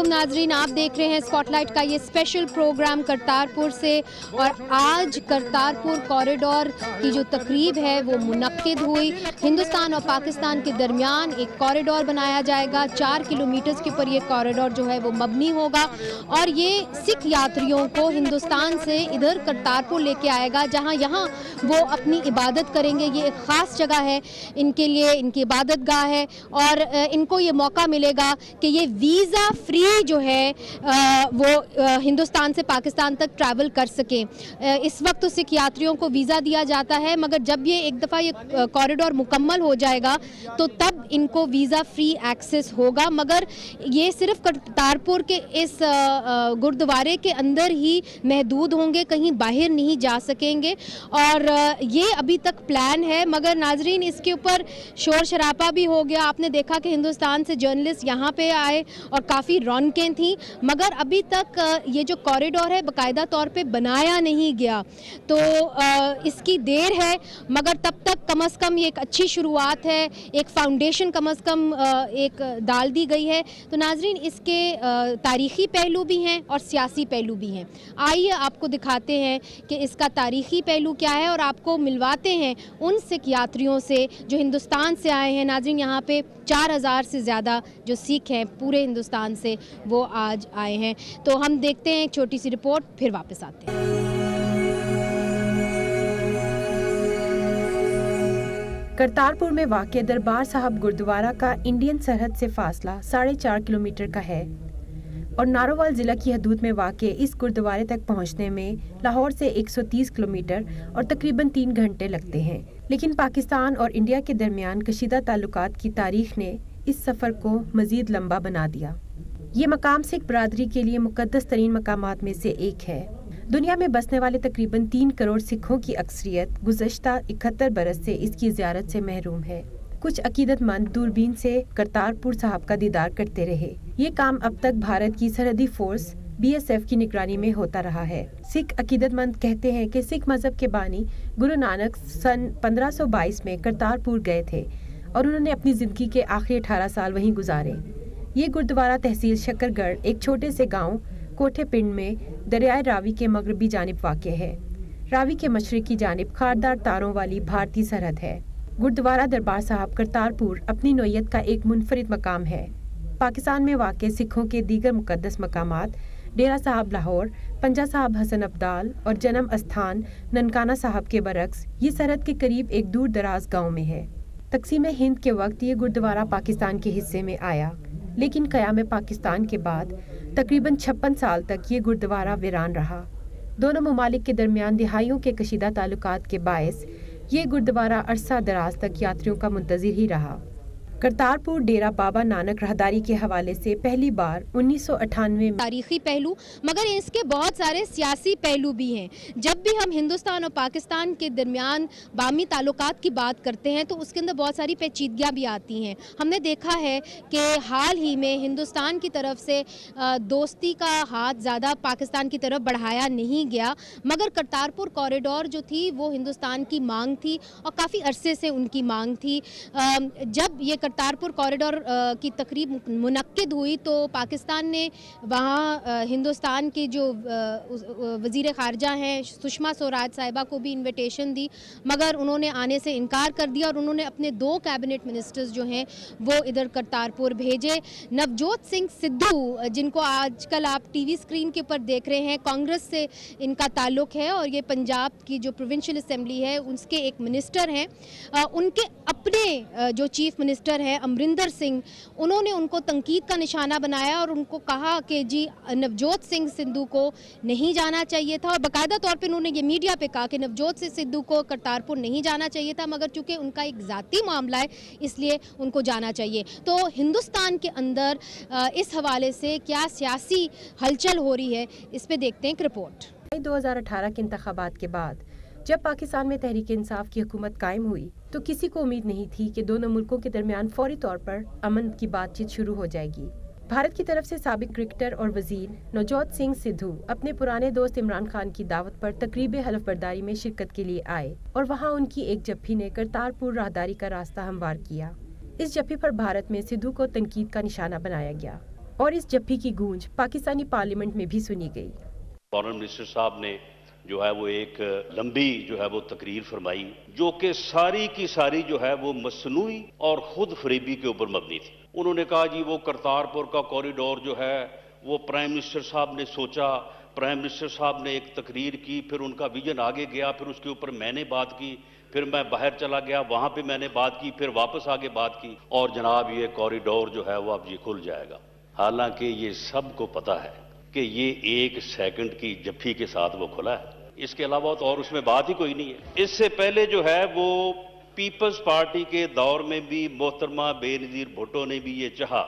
वालेकुम नाजरीन, आप देख रहे हैं स्पॉटलाइट का ये स्पेशल प्रोग्राम करतारपुर से। और आज करतारपुर कॉरिडोर की जो तकरीब है वो मुनक्किद हुई। हिंदुस्तान और पाकिस्तान के दरमियान एक कॉरिडोर बनाया जाएगा। 4 किलोमीटर के ऊपर ये कॉरिडोर जो है वो मबनी होगा और ये सिख यात्रियों को हिंदुस्तान से इधर करतारपुर लेके आएगा, जहाँ यहाँ वो अपनी इबादत करेंगे। ये एक ख़ास जगह है इनके लिए, इनकी इबादत गाह है और इनको ये मौका मिलेगा कि ये वीज़ा फ्री जो है वो हिंदुस्तान से पाकिस्तान तक ट्रैवल कर सकें। इस वक्त तो सिख यात्रियों को वीज़ा दिया जाता है, मगर जब ये एक दफ़ा ये कॉरिडोर मुकम्मल हो जाएगा तो तब इनको वीज़ा फ्री एक्सेस होगा। मगर ये सिर्फ करतारपुर के इस गुरुद्वारे के अंदर ही महदूद होंगे, कहीं बाहर नहीं जा सकेंगे। और ये अभी तक प्लान है, मगर नाजरीन इसके ऊपर शोर शराबा भी हो गया। आपने देखा कि हिंदुस्तान से जर्नलिस्ट यहाँ पे आए और काफ़ी रौनकें थी, मगर अभी तक ये जो कॉरिडोर है बाकायदा तौर पे बनाया नहीं गया। तो इसकी देर है, मगर तब तक कम से कम ये एक अच्छी शुरुआत है, एक फाउंडेशन कम से कम एक डाल दी गई है। तो नाजरीन इसके तारीख़ी पहलू भी हैं और सियासी पहलू भी हैं। आइए आपको दिखाते हैं कि इसका तारीख़ी पहलू क्या है और आपको मिलवाते हैं उन सिख यात्रियों से जो हिंदुस्तान से आए हैं। नाजरीन यहाँ पे 4000 से ज़्यादा जो सिख हैं पूरे हिंदुस्तान से वो आज आए हैं। तो हम देखते हैं एक छोटी सी रिपोर्ट, फिर वापस आते हैं। करतारपुर में वाक़ दरबार साहब गुरुद्वारा का इंडियन सरहद से फासला 4.5 किलोमीटर का है और नारोवाल ज़िला की हदूद में वाक़ इस गुरुद्वारे तक पहुंचने में लाहौर से 130 किलोमीटर और तकरीबन 3 घंटे लगते हैं। लेकिन पाकिस्तान और इंडिया के दरमियान कशीदा ताल्लुकात की तारीख ने इस सफ़र को मज़ीद लंबा बना दिया। ये मकाम सिख बरादरी के लिए मुक़द्दस तरीन मकामात में से एक है। दुनिया में बसने वाले तकरीबन 3 करोड़ सिखों की अक्सरियत गुज़श्ता 71 बरस से इसकी ज़ियारत से महरूम है। कुछ अकीदतमंद दूरबीन से करतारपुर साहब का दीदार करते रहे। ये काम अब तक भारत की सरहदी फोर्स BSF की निगरानी में होता रहा है। सिख अकीदतमंद कहते हैं कि सिख मजहब के बानी गुरु नानक सन 1522 में करतारपुर गए थे और उन्होंने अपनी ज़िंदगी के आखिरी 18 साल वहीं गुजारे। ये गुरुद्वारा तहसील शकरगढ़ एक छोटे से गांव कोठे पिंड में दरियाए रावी के मगरबी जानिब वाक़ है। रावी के मशरिकी जानिब खारदार तारों वाली भारतीय सरहद है। गुरुद्वारा दरबार साहब करतारपुर अपनी नौयत का एक मुनफरिद मकाम है। पाकिस्तान में वाक़ सिखों के दीगर मुक़द्दस मकामात डेरा साहब लाहौर, पंजा साहब हसन अब्दाल और जन्म स्थान ननकाना साहब के बरक्स ये सरहद के करीब एक दूर दराज गाँव में है। तकसीम हिंद के वक्त ये गुरुद्वारा पाकिस्तान के हिस्से में आया, लेकिन क़याम पाकिस्तान के बाद तकरीबन 56 साल तक ये गुरुद्वारा वीरान रहा। दोनों ममालिक के दरमियान दिहाइयों के कशीदा ताल्लुकात के बायस ये गुरुद्वारा अरसा दराज तक यात्रियों का मुंतज़िर ही रहा। करतारपुर डेरा बाबा नानक राहदारी के हवाले से पहली बार 1998 में तारीखी पहलू, मगर इसके बहुत सारे सियासी पहलू भी हैं। जब भी हम हिंदुस्तान और पाकिस्तान के दरमियान बामी ताल्लुकात की बात करते हैं तो उसके अंदर बहुत सारी पेचीदगियाँ भी आती हैं। हमने देखा है कि हाल ही में हिंदुस्तान की तरफ से दोस्ती का हाथ ज़्यादा पाकिस्तान की तरफ बढ़ाया नहीं गया, मगर करतारपुर कॉरिडोर जो थी वो हिंदुस्तान की मांग थी और काफ़ी अरसे से उनकी मांग थी। जब ये करतारपुर कॉरिडोर की तकरीब मुनक्किद हुई तो पाकिस्तान ने वहाँ हिंदुस्तान के जो वज़ीर ख़ारजा हैं सुषमा स्वराज साहिबा को भी इनविटेशन दी, मगर उन्होंने आने से इनकार कर दिया और उन्होंने अपने 2 कैबिनेट मिनिस्टर्स जो हैं वो इधर करतारपुर भेजे। नवजोत सिंह सिद्धू, जिनको आजकल आप TV स्क्रीन के ऊपर देख रहे हैं, कांग्रेस से इनका ताल्लुक़ है और ये पंजाब की जो प्रोविंशियल असम्बली है उसके एक मिनिस्टर हैं। उनके अपने जो चीफ मिनिस्टर है अमरिंदर सिंह, उन्होंने उनको तंकीद का निशाना बनाया और उनको कहा कि जी नवजोत सिंह सिद्धू को नहीं जाना चाहिए था। और बाकायदा तौर पे उन्होंने ये मीडिया पे कहा कि नवजोत सिंह सिद्धू को करतारपुर नहीं जाना चाहिए था, मगर चूंकि उनका एक ज़ाती मामला है इसलिए उनको जाना चाहिए। तो हिंदुस्तान के अंदर इस हवाले से क्या सियासी हलचल हो रही है, इस पर देखते हैं एक रिपोर्ट। 2018 के इंतखाबात के बाद जब पाकिस्तान में तहरीक इंसाफ की हुकूमत कायम हुई तो किसी को उम्मीद नहीं थी कि दोनों मुल्कों के दरमियान फौरी तौर पर अमन की बातचीत शुरू हो जाएगी। भारत की तरफ से साबिक क्रिकेटर और वजीर नवजोत सिंह सिद्धू अपने पुराने दोस्त इमरान खान की दावत पर तकरीब हलफ बर्दारी में शिरकत के लिए आए और वहां उनकी एक जफ्फी ने करतारपुर राहदारी का रास्ता हमवार किया। इस जफ्फी पर भारत में सिद्धू को तनकीद का निशाना बनाया गया और इस जप्फी की गूंज पाकिस्तानी पार्लियामेंट में भी सुनी गई। फॉरेन मिनिस्टर साहब ने जो है वो एक लंबी जो है वो तकरीर फरमाई, जो कि सारी की सारी जो है वो मसनूई और खुद फरेबी के ऊपर मबनी थी। उन्होंने कहा जी वो करतारपुर का कॉरिडोर जो है वो प्राइम मिनिस्टर साहब ने सोचा, प्राइम मिनिस्टर साहब ने एक तकरीर की, फिर उनका विजन आगे गया, फिर उसके ऊपर मैंने बात की, फिर मैं बाहर चला गया, वहां पे मैंने बात की, फिर वापस आगे बात की और जनाब ये कॉरिडोर जो है वो अब ये खुल जाएगा। हालांकि ये सबको पता है कि ये 1 सेकंड की जफ्फी के साथ वो खुला है, इसके अलावा तो और उसमें बात ही कोई नहीं है। इससे पहले जो है वो पीपल्स पार्टी के दौर में भी मोहतरमा बेनजीर भुट्टो ने भी ये चाहा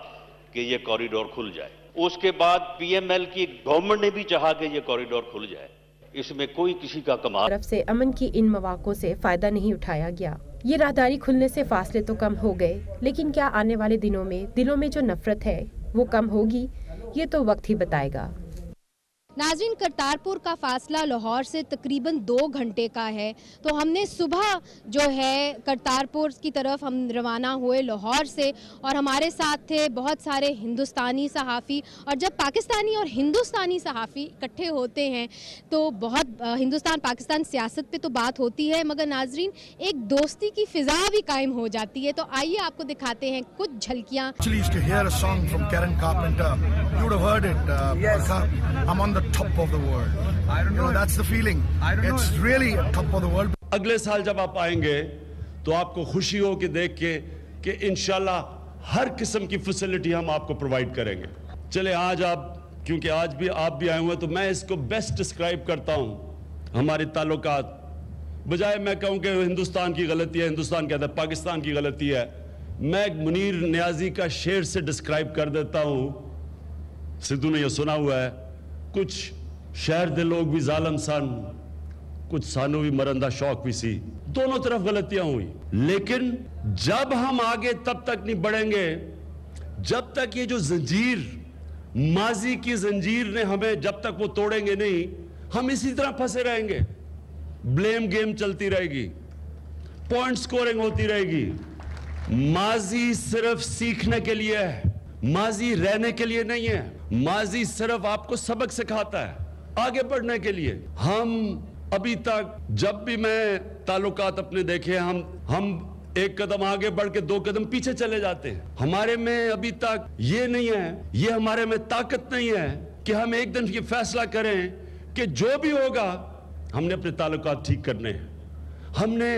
कि ये कॉरिडोर खुल जाए, उसके बाद पीएमएल की गवर्नमेंट ने भी चाहा कि ये कॉरिडोर खुल जाए। इसमें कोई किसी का कमाल तरफ से अमन की इन मौक़ों से फायदा नहीं उठाया गया। ये राहदारी खुलने से फासले तो कम हो गए, लेकिन क्या आने वाले दिनों में दिलों में जो नफरत है वो कम होगी, ये तो वक्त ही बताएगा। नाज़रीन, करतारपुर का फासला लाहौर से तकरीबन 2 घंटे का है, तो हमने सुबह जो है करतारपुर की तरफ हम रवाना हुए लाहौर से, और हमारे साथ थे बहुत सारे हिंदुस्तानी सहाफ़ी। और जब पाकिस्तानी और हिंदुस्तानी सहाफ़ी इकट्ठे होते हैं तो बहुत हिंदुस्तान पाकिस्तान सियासत पे तो बात होती है, मगर नाज़रीन एक दोस्ती की फ़िज़ा भी कायम हो जाती है। तो आइए आपको दिखाते हैं कुछ झलकियाँ। Top of the world. You know, that's the feeling. It's really top of the world. अगले साल जब आप आएंगे तो आपको खुशी हो कि देख के कि इंशाल्लाह हर किस्म की फैसिलिटी हम आपको प्रोवाइड करेंगे। चले आज आप, क्योंकि आज भी आप भी आए हुए हैं, तो मैं इसको बेस्ट डिस्क्राइब करता हूं हमारे ताल्लुकात। बजाय मैं कहूं कि हिंदुस्तान की गलती है, हिंदुस्तान कहता है पाकिस्तान की गलती है, मैं मुनीर नियाजी का शेर से डिस्क्राइब कर देता हूं। सिद्धू ने यह सुना हुआ है, कुछ शहर दे लोग भी जालम सन, कुछ सानू भी मरंदा शौक भी सी। दोनों तरफ गलतियां हुई, लेकिन जब हम आगे तब तक नहीं बढ़ेंगे जब तक ये जो जंजीर, माजी की जंजीर ने हमें, जब तक वो तोड़ेंगे नहीं, हम इसी तरह फंसे रहेंगे। ब्लेम गेम चलती रहेगी, पॉइंट स्कोरिंग होती रहेगी। माजी सिर्फ सीखने के लिए है, माजी रहने के लिए नहीं है। माजी सिर्फ आपको सबक सिखाता है आगे बढ़ने के लिए। हम अभी तक जब भी मैं ताल्लुकात अपने देखे, हम 1 कदम आगे बढ़ के 2 कदम पीछे चले जाते हैं। हमारे में अभी तक ये नहीं है, ये हमारे में ताकत नहीं है कि हम एक दिन ये फैसला करें कि जो भी होगा हमने अपने ताल्लुकात ठीक करने हैं, हमने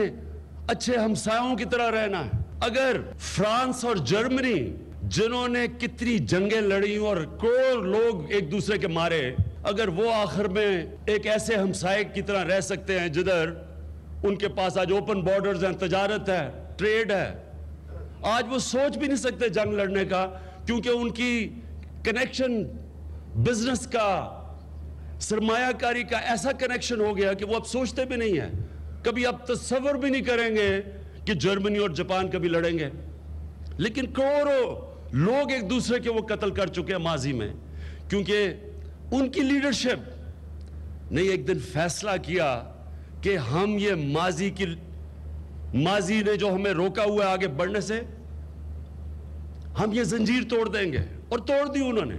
अच्छे हमसायों की तरह रहना है। अगर फ्रांस और जर्मनी, जिन्होंने कितनी जंगें लड़ी और करोड़ लोग एक दूसरे के मारे, अगर वो आखिर में एक ऐसे हमसाये की तरह रह सकते हैं जिधर उनके पास आज ओपन बॉर्डर्स हैं, तजारत है, ट्रेड है, आज वो सोच भी नहीं सकते जंग लड़ने का, क्योंकि उनकी कनेक्शन बिजनेस का, सरमायाकारी का ऐसा कनेक्शन हो गया कि वो अब सोचते भी नहीं है, कभी अब तस्वर भी नहीं करेंगे कि जर्मनी और जापान कभी लड़ेंगे। लेकिन करोड़ों लोग एक दूसरे के वो कत्ल कर चुके हैं माजी में, क्योंकि उनकी लीडरशिप ने एक दिन फैसला किया कि हम ये माजी ने जो हमें रोका हुआ है आगे बढ़ने से, हम ये जंजीर तोड़ देंगे, और तोड़ दी उन्होंने।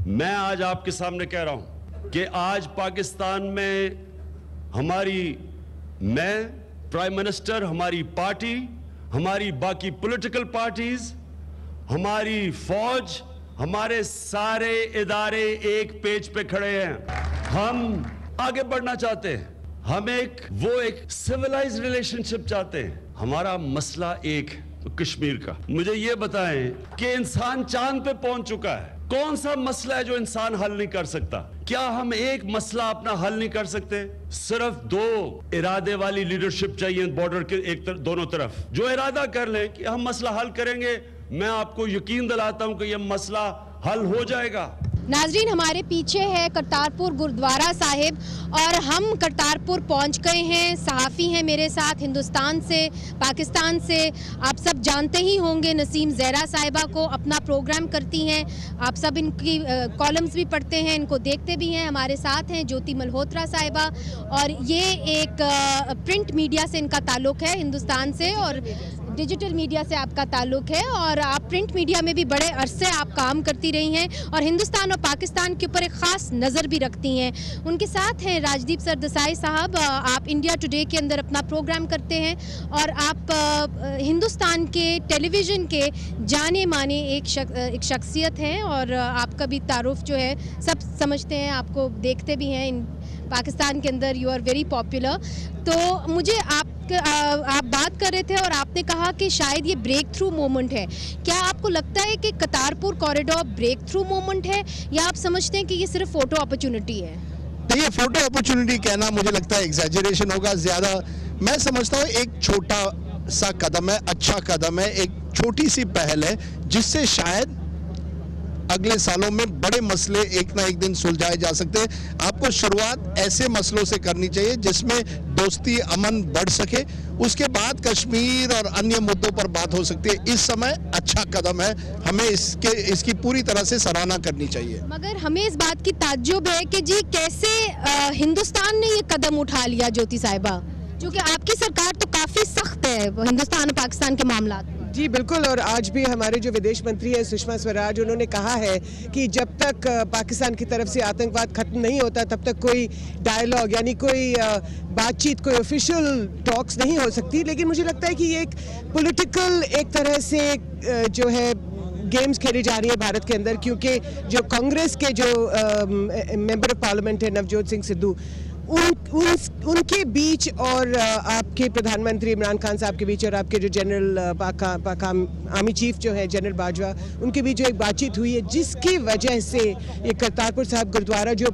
मैं आज आपके सामने कह रहा हूं कि आज पाकिस्तान में मैं प्राइम मिनिस्टर, हमारी पार्टी, हमारी बाकी पॉलिटिकल पार्टीज, हमारी फौज, हमारे सारे इदारे एक पेज पे खड़े हैं। हम आगे बढ़ना चाहते हैं, हम एक सिविलाइज्ड रिलेशनशिप चाहते हैं। हमारा मसला एक कश्मीर का। मुझे ये बताएं कि इंसान चांद पे पहुंच चुका है, कौन सा मसला है जो इंसान हल नहीं कर सकता? क्या हम एक मसला अपना हल नहीं कर सकते? सिर्फ 2 इरादे वाली लीडरशिप चाहिए बॉर्डर के दोनों तरफ, जो इरादा कर लें कि हम मसला हल करेंगे। मैं आपको यकीन दिलाता हूं कि यह मसला हल हो जाएगा। नाजरीन, हमारे पीछे है करतारपुर गुरुद्वारा साहिब और हम करतारपुर पहुंच गए हैं। सहाफ़ी हैं मेरे साथ हिंदुस्तान से, पाकिस्तान से। आप सब जानते ही होंगे नसीम ज़हरा साहिबा को, अपना प्रोग्राम करती हैं, आप सब इनकी कॉलम्स भी पढ़ते हैं, इनको देखते भी हैं। हमारे साथ हैं ज्योति मल्होत्रा साहिबा, और ये एक प्रिंट मीडिया से इनका ताल्लुक़ है हिंदुस्तान से, और डिजिटल मीडिया से आपका ताल्लुक है और आप प्रिंट मीडिया में भी बड़े अरसे आप काम करती रही हैं और हिंदुस्तान और पाकिस्तान के ऊपर एक ख़ास नज़र भी रखती हैं। उनके साथ हैं राजदीप सरदेसाई साहब। आप इंडिया टुडे के अंदर अपना प्रोग्राम करते हैं और आप हिंदुस्तान के टेलीविज़न के जाने माने एक शख्सियत हैं और आपका भी तारुफ जो है सब समझते हैं, आपको देखते भी हैं। पाकिस्तान के अंदर यू आर वेरी पॉपुलर। तो मुझे आप बात कर रहे थे और आपने कहा कि शायद ये ब्रेक थ्रू मोमेंट है। क्या आपको लगता है कि Kartarpur corridor breakthrough moment है या आप समझते हैं कि ये सिर्फ फोटो अपॉर्चुनिटी है? ये फोटो अपॉर्चुनिटी कहना मुझे लगता है एग्जैजरेशन होगा ज़्यादा। मैं समझता हूँ एक छोटा सा कदम है, अच्छा कदम है, एक छोटी सी पहल है जिससे शायद अगले सालों में बड़े मसले एक ना एक दिन सुलझाए जा सकते हैं। आपको शुरुआत ऐसे मसलों से करनी चाहिए जिसमें दोस्ती अमन बढ़ सके, उसके बाद कश्मीर और अन्य मुद्दों पर बात हो सकती है। इस समय अच्छा कदम है, हमें इसकी पूरी तरह से सराहना करनी चाहिए। मगर हमें इस बात की ताज्जुब है कि जी कैसे हिंदुस्तान ने ये कदम उठा लिया ज्योति साहिबा, क्योंकि आपकी सरकार तो काफ़ी सख्त है हिंदुस्तान और पाकिस्तान के मामला। जी बिल्कुल, और आज भी हमारे जो विदेश मंत्री है सुषमा स्वराज, उन्होंने कहा है कि जब तक पाकिस्तान की तरफ से आतंकवाद खत्म नहीं होता तब तक कोई डायलॉग यानी कोई बातचीत, कोई ऑफिशियल टॉक्स नहीं हो सकती। लेकिन मुझे लगता है कि ये एक पॉलिटिकल एक तरह से जो है गेम्स खेली जा रही है भारत के अंदर, क्योंकि जो कांग्रेस के जो मेंबर ऑफ पार्लियामेंट है नवजोत सिंह सिद्धू, उनके बीच और आपके प्रधानमंत्री इमरान खान साहब के बीच और आपके जो जनरल आर्मी चीफ जो है जनरल बाजवा, उनके बीच जो एक बातचीत हुई है जिसकी वजह से ये करतारपुर साहिब गुरुद्वारा जो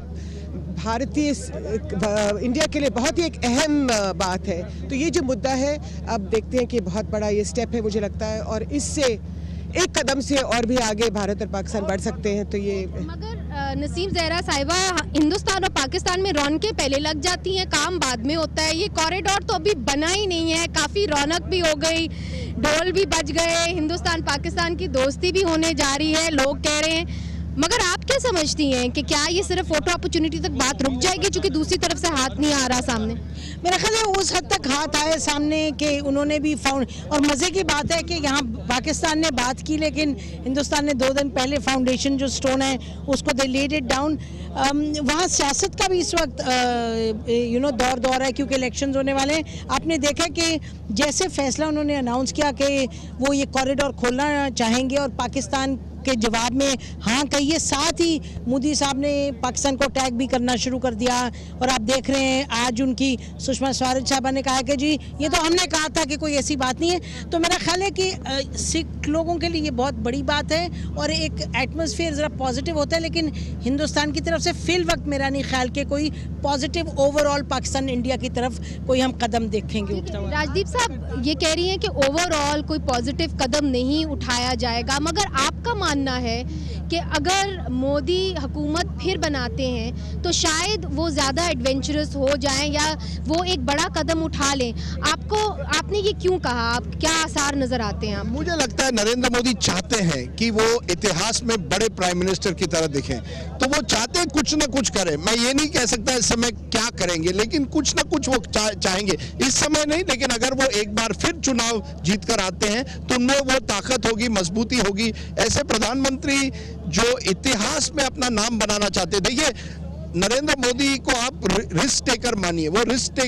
भारतीय इंडिया के लिए बहुत ही एक अहम बात है, तो ये जो मुद्दा है अब देखते हैं कि बहुत बड़ा ये स्टेप है मुझे लगता है, और इससे एक कदम से और भी आगे भारत और पाकिस्तान बढ़ सकते हैं। तो ये मगर नसीम ज़हरा साहिबा, हिंदुस्तान और पाकिस्तान में रौनकें पहले लग जाती हैं, काम बाद में होता है। ये कॉरिडोर तो अभी बना ही नहीं है, काफ़ी रौनक भी हो गई, ढोल भी बज गए, हिंदुस्तान पाकिस्तान की दोस्ती भी होने जा रही है, लोग कह रहे हैं। मगर आप क्या समझती हैं कि क्या ये सिर्फ फोटो अपॉर्चुनिटी तक बात रुक जाएगी क्योंकि दूसरी तरफ से हाथ नहीं आ रहा सामने? मेरा ख्याल है उस हद तक हाथ आए सामने कि उन्होंने भी और मज़े की बात है कि यहाँ पाकिस्तान ने बात की लेकिन हिंदुस्तान ने 2 दिन पहले फाउंडेशन जो स्टोन है उसको दे लेड इट डाउन। वहाँ सियासत का भी इस वक्त दौर है क्योंकि इलेक्शंस होने वाले हैं। आपने देखा कि जैसे फैसला उन्होंने अनाउंस किया कि वो ये कॉरिडोर खोलना चाहेंगे और पाकिस्तान के जवाब में हाँ कहिए, साथ ही मोदी साहब ने पाकिस्तान को अटैक भी करना शुरू कर दिया। और आप देख रहे हैं आज उनकी सुषमा स्वराज साहबा ने कहा कि जी ये तो हमने कहा था कि कोई ऐसी बात नहीं है। तो मेरा ख्याल है कि सिख लोगों के लिए ये बहुत बड़ी बात है और एक एटमॉस्फेयर ज़रा पॉजिटिव होता है, लेकिन हिंदुस्तान की तरफ से फिल वक्त मेरा नहीं ख्याल कि कोई पॉजिटिव ओवरऑल पाकिस्तान इंडिया की तरफ कोई हम कदम देखेंगे उठता हुआ। राजदीप साहब ये कह रही हैं कि ओवरऑल कोई पॉजिटिव कदम नहीं उठाया जाएगा, मगर आपका मानना है कि अगर मोदी हुकूमत फिर बनाते हैं तो शायद वो ज़्यादा एडवेंचरस हो जाएं या वो एक बड़ा कदम उठा लें। आपने ये क्यों कहा, आप क्या आसार नज़र आते हैं? मुझे लगता है नरेंद्र मोदी चाहते हैं कि वो इतिहास में बड़े प्राइम मिनिस्टर की तरह दिखें, तो वो चाहते हैं कुछ ना कुछ करें। मैं ये नहीं कह सकता इस समय क्या करेंगे, लेकिन कुछ ना कुछ वो चाहेंगे। इस समय नहीं, लेकिन अगर वो एक बार फिर चुनाव जीत कर आते हैं तो उनमें वो ताकत होगी, मजबूती होगी। ऐसे प्रधानमंत्री जो इतिहास में अपना नाम बनाना चाहते हैं, देखिए नरेंद्र मोदी को आप रिस्क टेकर मानिए, वो रिस्क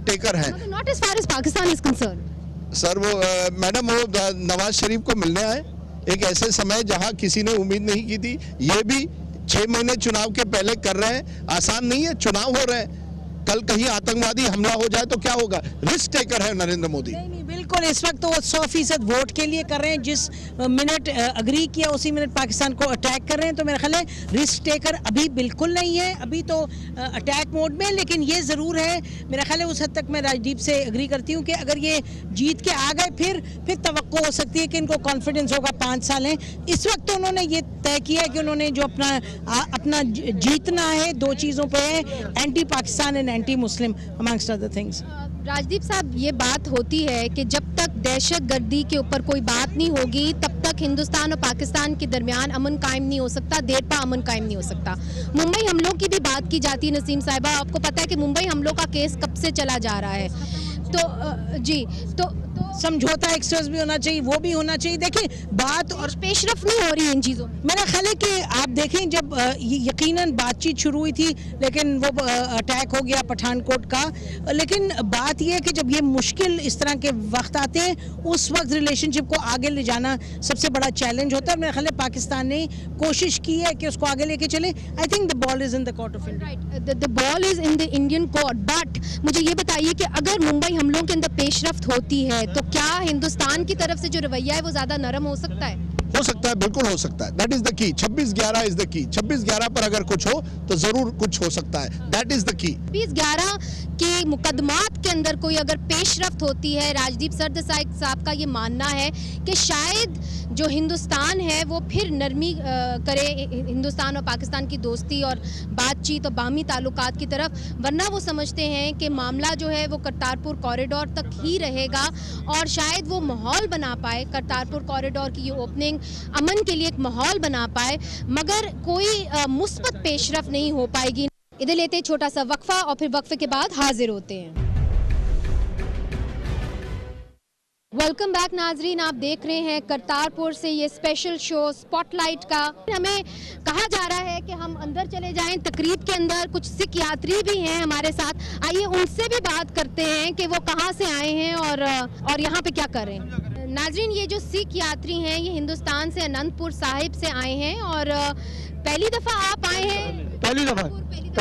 टेकर हैं। Not as far as Pakistan is concern. Sir वो मैडम वो नवाज शरीफ को मिलने आए एक ऐसे समय जहां किसी ने उम्मीद नहीं की थी। ये भी 6 महीने चुनाव के पहले कर रहे हैं, आसान नहीं है, चुनाव हो रहे हैं, कल कहीं आतंकवादी हमला हो जाए तो क्या होगा। रिस्क टेकर है नरेंद्र मोदी। नहीं बिल्कुल, इस वक्त तो वो 100% वोट के लिए कर रहे हैं, जिस मिनट अग्री किया उसी मिनट पाकिस्तान को अटैक कर रहे हैं। तो मेरा ख्याल है रिस्क टेकर अभी बिल्कुल नहीं है, अभी तो अटैक मोड में। लेकिन ये ज़रूर है, मेरा ख्याल है उस हद तक मैं राजदीप से अग्री करती हूँ कि अगर ये जीत के आ गए फिर तवक्को हो सकती है कि इनको कॉन्फिडेंस होगा 5 साल हैं। इस वक्त तो उन्होंने ये तय किया कि उन्होंने जो अपना जीतना है 2 चीज़ों पर है, anti Pakistan and anti Muslim amongst other things. Rajdeep साहब ये बात होती है कि जब तक दहशत गर्दी के ऊपर कोई बात नहीं होगी तब तक हिंदुस्तान और पाकिस्तान के दरमियान अमन कायम नहीं हो सकता, देरपा अमन कायम नहीं हो सकता। मुंबई हमलों की भी बात की जाती है नसीम साहिबा, आपको पता है कि मुंबई हमलों का केस कब से चला जा रहा है। तो जी तो समझौता एक्सट्रास भी होना चाहिए, वो भी होना चाहिए। देखिए बात और पेशरफ नहीं हो रही इन चीज़ों में। मेरा ख्याल है कि आप देखें जब यकीनन बातचीत शुरू हुई थी, लेकिन वो अटैक हो गया पठानकोट का। लेकिन बात यह है कि जब ये मुश्किल इस तरह के वक्त आते हैं, उस वक्त रिलेशनशिप को आगे ले जाना सबसे बड़ा चैलेंज होता है। मेरा ख्याल है पाकिस्तान ने कोशिश की है कि उसको आगे लेके चले। I think the ball is in the court of India. The ball is in the Indian court. But मुझे ये बताइए कि अगर मुंबई हमलों के अंदर पेशरफ्त होती है तो क्या हिंदुस्तान की तरफ से जो रवैया है वो ज्यादा नरम हो सकता है? हो सकता है, बिल्कुल हो सकता है। That is the key. 26/11 is the key. 26/11 पर अगर कुछ हो तो जरूर कुछ हो सकता है। That is the key. 26/11 के मुकदमात के अंदर कोई अगर पेशरफ्त होती है, राजदीप सरदेसाई साहब का ये मानना है कि शायद जो हिंदुस्तान है वो फिर नरमी करे हिंदुस्तान और पाकिस्तान की दोस्ती और बातचीत और बाहमी ताल्लुकात की तरफ, वरना वो समझते हैं कि मामला जो है वो करतारपुर कॉरिडोर तक ही रहेगा और शायद वो माहौल बना पाए, करतारपुर कॉरिडोर की ये ओपनिंग अमन के लिए एक माहौल बना पाए, मगर कोई मुस्बत पेशरफ्त नहीं हो पाएगी। इधर लेते हैं छोटा सा वक्फा और फिर वक्फे के बाद हाजिर होते हैं। वेलकम बैक नाजरीन, आप देख रहे हैं करतारपुर से ये स्पेशल शो स्पॉटलाइट का। हमें कहा जा रहा है कि हम अंदर चले जाएं। तकरीब के अंदर कुछ सिख यात्री भी हैं हमारे साथ, आइए उनसे भी बात करते हैं कि वो कहाँ से आए हैं और यहाँ पे क्या कर रहे हैं। नाजरीन, ये जो सिख यात्री हैं ये हिंदुस्तान से अनंतपुर साहिब से आए हैं और पहली दफा आप आए हैं? पहली दफा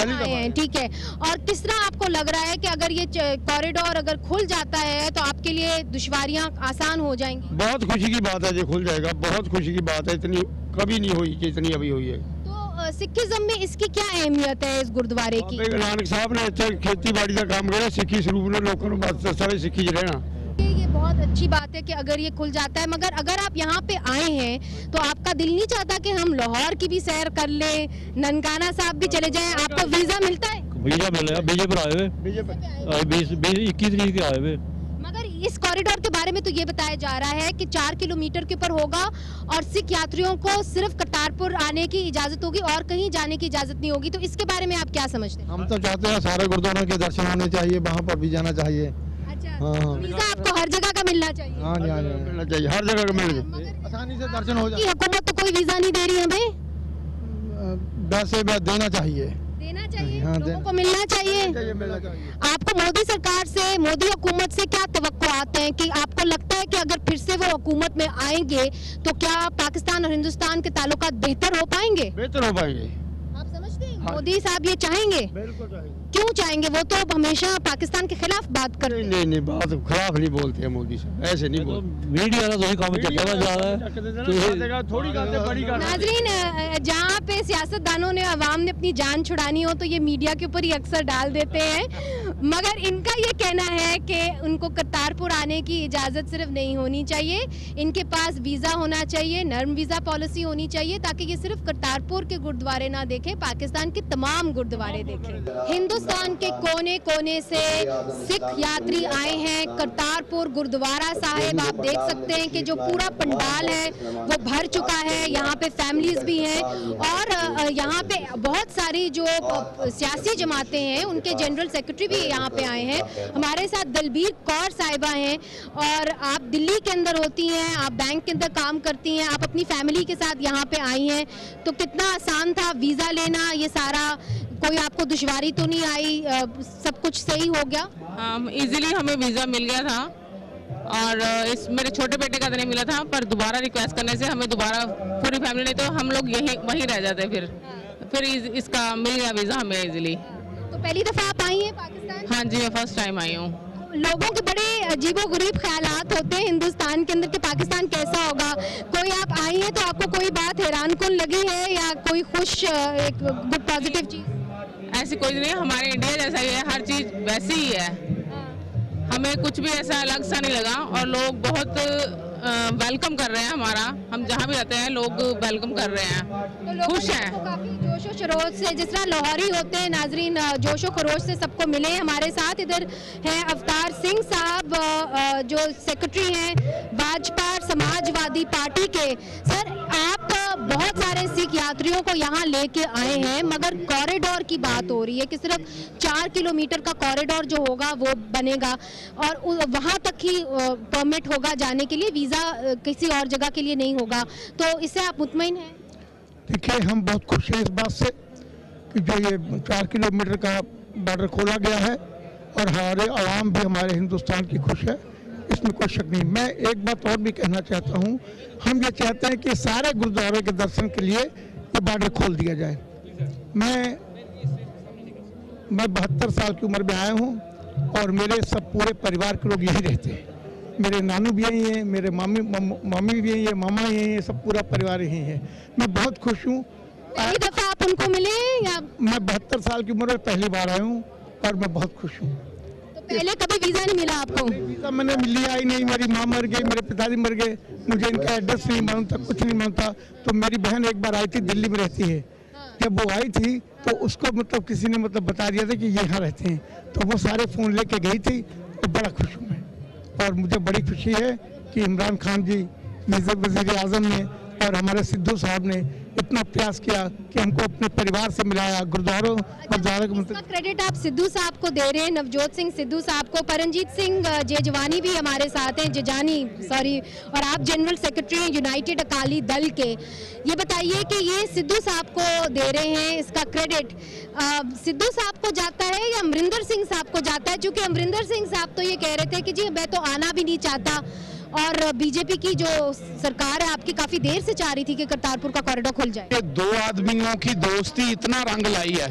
आए हैं, ठीक है। और किस तरह आपको लग रहा है कि अगर ये कॉरिडोर अगर खुल जाता है तो आपके लिए दुश्वारियां आसान हो जाएंगी? बहुत खुशी की बात है, ये खुल जाएगा। बहुत खुशी की बात है, इतनी कभी नहीं हुई कि इतनी अभी हुई है। तो सिखिज्म में इसकी क्या अहमियत है इस गुरुद्वारे की? नानक साहब ने खेती बाड़ी का काम किया, सिखी स्वरूप ने लोगों सारे सिखी रहना। ये बहुत अच्छी बात है कि अगर ये खुल जाता है, मगर अगर आप यहाँ पे आए हैं तो आपका दिल नहीं चाहता कि हम लाहौर की भी सैर कर ले, ननकाना साहब भी चले जाएं? आपको वीजा मिलता है? वीजा मिलेगा, बीजेपी आए हुए 21 तरीक के आए हुए। मगर इस कॉरिडोर के बारे में तो ये बताया जा रहा है कि 4 किलोमीटर के ऊपर होगा और सिख यात्रियों को सिर्फ करतारपुर आने की इजाजत होगी और कहीं जाने की इजाजत नहीं होगी। तो इसके बारे में आप क्या समझते हैं? हम तो चाहते हैं सारे गुरुद्वारों के दर्शन होने चाहिए, वहाँ पर भी जाना चाहिए। हाँ, वीजा आपको हर जगह का मिलना चाहिए? हाँ, मिलना चाहिए, हर जगह का मिल जाए, आसानी से दर्शन हो जाए। हुकूमत तो कोई वीजा नहीं दे रही हमें? वैसे देना चाहिए, देना चाहिए, हाँ, लोगों को मिलना चाहिए। आपको मोदी सरकार से, मोदी हुकूमत से क्या तवक्कुआत हैं कि आपको लगता है कि अगर फिर से वो हुकूमत में आएंगे तो क्या पाकिस्तान और हिंदुस्तान के ताल्लुकात बेहतर हो पाएंगे? बेहतर हो पाएंगे। आप समझते हैं मोदी साहब ये चाहेंगे? बिल्कुल चाहेंगे। क्यों चाहेंगे? वो तो हमेशा पाकिस्तान के खिलाफ बात करते हैं। नहीं, बात खिलाफ नहीं बोलते हैं मोदी साहब, ऐसे नहीं बोलते। मीडिया का तो काम चलता जा रहा है। थोड़ी बड़ी नाजरीन, जहाँ पे सियासतदानों ने, अवाम ने अपनी जान छुड़ानी हो तो ये मीडिया के ऊपर ही अक्सर डाल देते हैं, मगर इनका ये कहना है कि उनको करतारपुर आने की इजाज़त सिर्फ नहीं होनी चाहिए, इनके पास वीज़ा होना चाहिए, नर्म वीज़ा पॉलिसी होनी चाहिए, ताकि ये सिर्फ करतारपुर के गुरुद्वारे ना देखें, पाकिस्तान के तमाम गुरुद्वारे देखें। हिंदुस्तान के कोने कोने से सिख यात्री आए हैं करतारपुर गुरुद्वारा साहिब। आप देख सकते हैं कि जो पूरा पंडाल है वो भर चुका है, यहाँ पे फैमिलीज भी हैं और यहाँ पे बहुत सारी जो सियासी जमातें हैं उनके जनरल सेक्रेटरी भी यहाँ पे आए हैं। हमारे साथ दलबीर कौर साहिबा हैं और आप दिल्ली के अंदर होती हैं, आप बैंक के अंदर काम करती हैं, आप अपनी फैमिली के साथ यहाँ पे आई हैं, तो कितना आसान था वीज़ा लेना? ये सारा कोई आपको दुश्वारी तो नहीं आई? सब कुछ सही हो गया? इजीली हमें वीज़ा मिल गया था और इस मेरे छोटे बेटे का तो नहीं मिला था, पर दोबारा रिक्वेस्ट करने से हमें दोबारा पूरी फैमिली, नहीं तो हम लोग वहीं रह जाते। फिर इसका मिल गया वीज़ा हमें इजीली। तो पहली दफ़ा आप आई हैं पाकिस्तान? हाँ जी, मैं फर्स्ट टाइम आई हूँ। लोगों के बड़े अजीबोगरीब ख्यालात होते हैं हिंदुस्तान के अंदर कि पाकिस्तान कैसा होगा। कोई आप आई हैं तो आपको कोई बात हैरानकुन लगी है या कोई खुश एक गुड पॉजिटिव चीज़? ऐसी कोई नहीं, हमारे इंडिया जैसा ही है, हर चीज़ वैसी ही है, हमें कुछ भी ऐसा अलग सा नहीं लगा और लोग बहुत वेलकम कर रहे हैं हमारा। हम जहाँ भी रहते हैं लोग वेलकम कर रहे हैं, तो खुश हैं। काफी जोशो खरोश से, जिस तरह लाहौरी होते हैं नाजरीन, जोशो खरोश से सबको मिले। हमारे साथ इधर हैं अवतार सिंह साहब जो सेक्रेटरी हैं भाजपा समाजवादी पार्टी के। सर, आप बहुत सारे सिख यात्रियों को यहाँ लेके आए हैं, मगर कॉरिडोर की बात हो रही है कि सिर्फ 4 किलोमीटर का कॉरिडोर जो होगा वो बनेगा और वहाँ तक ही परमिट होगा जाने के लिए, वीज़ा किसी और जगह के लिए नहीं होगा। तो इससे आप मुतमईन हैं? देखिए, हम बहुत खुश हैं इस बात से कि जो ये 4 किलोमीटर का बॉर्डर खोला गया है और हमारे आवाम भी हमारे हिंदुस्तान की खुश है, इसमें कोई शक नहीं। मैं एक बात और भी कहना चाहता हूँ, हम ये चाहते हैं कि सारे गुरुद्वारों के दर्शन के लिए ये बॉर्डर खोल दिया जाए। मैं 72 साल की उम्र में आया हूँ और मेरे सब पूरे परिवार के लोग यहीं रहते हैं। मेरे नानू भी यहीं हैं, मेरे मामी भी यहीं है, मामा यहीं है, सब पूरा परिवार यहीं है। मैं बहुत खुश हूँ। पहली दफा आप उनको मिले या? मैं 72 साल की उम्र में पहली बार आया हूँ और मैं बहुत खुश हूँ। तो पहले कभी वीजा नहीं मिला आपको? वीजा मैंने लिया ही नहीं। मेरी माँ मर गई, मेरे पिताजी मर गए, मुझे इनका एड्रेस नहीं मालूम था, कुछ नहीं मालूम था। तो मेरी बहन एक बार आई थी, दिल्ली में रहती है। जब वो आई थी तो उसको मतलब किसी ने मतलब बता दिया था कि ये यहाँ रहते हैं, तो वो सारे फ़ोन लेके गई थी। तो बड़ा खुश हूँ मैं और मुझे बड़ी खुशी है कि इमरान खान जी, वज़ीर आज़म ने और हमारे सिद्धू साहब ने इतना प्रयास किया कि हमको अपने परिवार से मिलाया। गुरुद्वारों इसका क्रेडिट आप सिद्धू साहब को दे रहे हैं, नवजोत सिंह सिद्धू साहब को। परमजीत सिंह जेजवानी भी हमारे साथ हैं, जेजानी सॉरी, और आप जनरल सेक्रेटरी हैं यूनाइटेड अकाली दल के। ये बताइए कि ये सिद्धू साहब को दे रहे हैं, इसका क्रेडिट सिद्धू साहब को जाता है या अमरिंदर सिंह साहब को जाता है? क्योंकि अमरिंदर सिंह साहब तो ये कह रहे थे कि जी मैं तो आना भी नहीं चाहता, और बीजेपी की जो सरकार है आपकी काफी देर से चाह रही थी कि करतारपुर का कॉरिडोर खुल जाए। दो आदमियों की दोस्ती इतना रंग लाई है,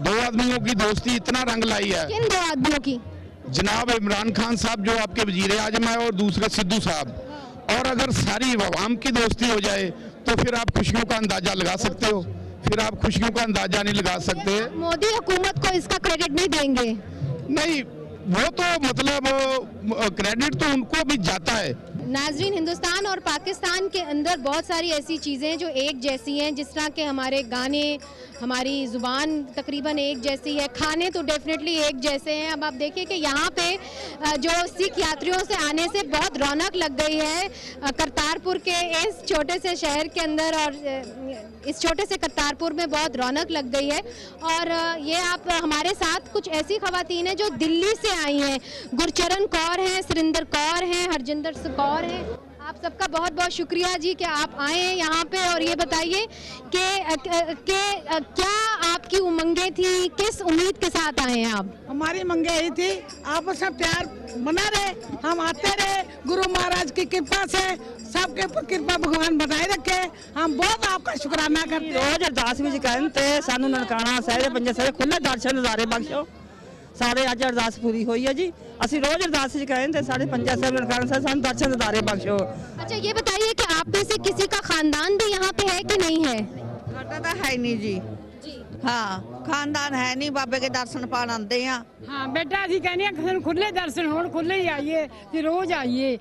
दो आदमियों की दोस्ती इतना रंग लाई है। किन दो आदमियों की? जनाब इमरान खान साहब जो आपके वजीर आजम है और दूसरे सिद्धू साहब। और अगर सारी अवाम की दोस्ती हो जाए तो फिर आप खुशियों का अंदाजा लगा सकते हो, फिर आप खुशियों का अंदाजा नहीं लगा सकते। मोदी हुकूमत को इसका क्रेडिट नहीं देंगे? नहीं, वो तो मतलब क्रेडिट तो उनको भी जाता है। नाजरीन, हिंदुस्तान और पाकिस्तान के अंदर बहुत सारी ऐसी चीज़ें हैं जो एक जैसी हैं, जिस तरह के हमारे गाने, हमारी ज़ुबान तकरीबन एक जैसी है, खाने तो डेफिनेटली एक जैसे हैं। अब आप देखिए कि यहाँ पे जो सिख यात्रियों से आने से बहुत रौनक लग गई है करतारपुर के इस छोटे से शहर के अंदर, और इस छोटे से करतारपुर में बहुत रौनक लग गई है। और ये आप हमारे साथ कुछ ऐसी ख़वातीन हैं जो दिल्ली से आई हैं, गुरचरण कौर हैं, सुरिंदर कौर हैं, हरजिंदर कौर हैं। आप सबका बहुत बहुत शुक्रिया जी कि आप आए हैं यहाँ पे। और ये बताइए कि क्या आपकी उमंगें थी, किस उम्मीद के साथ आए हैं आप? हमारी उमंगें यही थी, आपस में प्यार बना रहे, हम आते रहे, गुरु महाराज की कृपा से सबके ऊपर कृपा भगवान बनाए रखे। हम बहुत आपका शुक्राना करते हैं। रोज अरदास भी कहते सानू ननकाना सारे पंजे सारे खुले दर्शन नज़ारे बख्शो। सारे अज अरदास पूरी हुई है जी, असि रोज अरदास कहते सारे पंजा साहब ननकाना साहब सानू दर्शन नज़ारे बख्शो। अच्छा, ये बताइए कि आप में से किसी का खानदान भी यहाँ पे है कि नहीं है? साडा तो है नहीं जी। हाँ, खानदान है नहीं, बाबे के दर्शन पान आते हैं। हाँ बेटा, अभी कहने खुले दर्शन हो, खुले ही आइए, रोज आइए।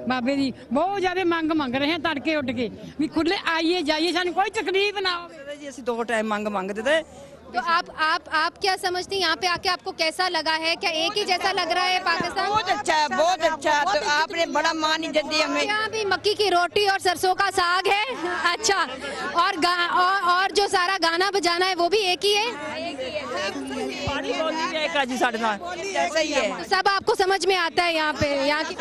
बाबे दी बहुत ज्यादा मंग रहे हैं तड़के उठ के भी खुले आइए जाइए, सानू कोई तकलीफ ना हो जी। असं 2 टाइम मंगते थे। तो आप क्या समझती हैं, यहाँ पे आके आपको कैसा लगा है? क्या एक ही जैसा लग रहा है पाकिस्तान? बहुत अच्छा है, बहुत अच्छा। तो आपने बड़ा मान इज्जत दी हमें। यहाँ भी मक्की की रोटी और सरसों का साग है। अच्छा, और जो सारा गाना बजाना है वो भी एक ही है? तो सब आपको समझ में आता है यहाँ पे? यहाँ की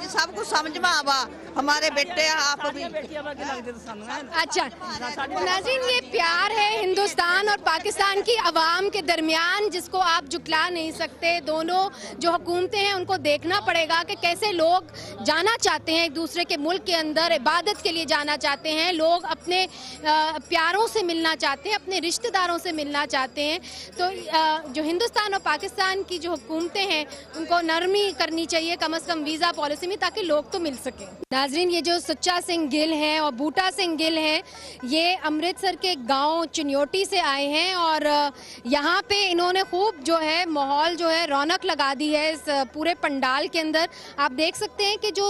सब कुछ समझ में आवा, हमारे बेटे आप भी। अच्छा नाज़रीन, ये प्यार है हिंदुस्तान और पाकिस्तान की आवाम के दरमियान, जिसको आप झुकला नहीं सकते। दोनों जो हुकूमतें हैं उनको देखना पड़ेगा कि कैसे लोग जाना चाहते हैं एक दूसरे के मुल्क के अंदर, इबादत के लिए जाना चाहते हैं, लोग अपने प्यारों से मिलना चाहते हैं, अपने रिश्तेदारों से मिलना चाहते हैं। तो जो हिंदुस्तान और पाकिस्तान की जो हुकूमतें हैं उनको नरमी करनी चाहिए कम से कम वीज़ा पॉलिसी में, ताकि लोग तो मिल सकें। नाजरीन, ये जो सुच्चा सिंह गिल हैं और बूटा सिंह गिल हैं, ये अमृतसर के गांव चुनियोटी से आए हैं और यहाँ पे इन्होंने खूब जो है माहौल जो है रौनक लगा दी है इस पूरे पंडाल के अंदर। आप देख सकते हैं कि जो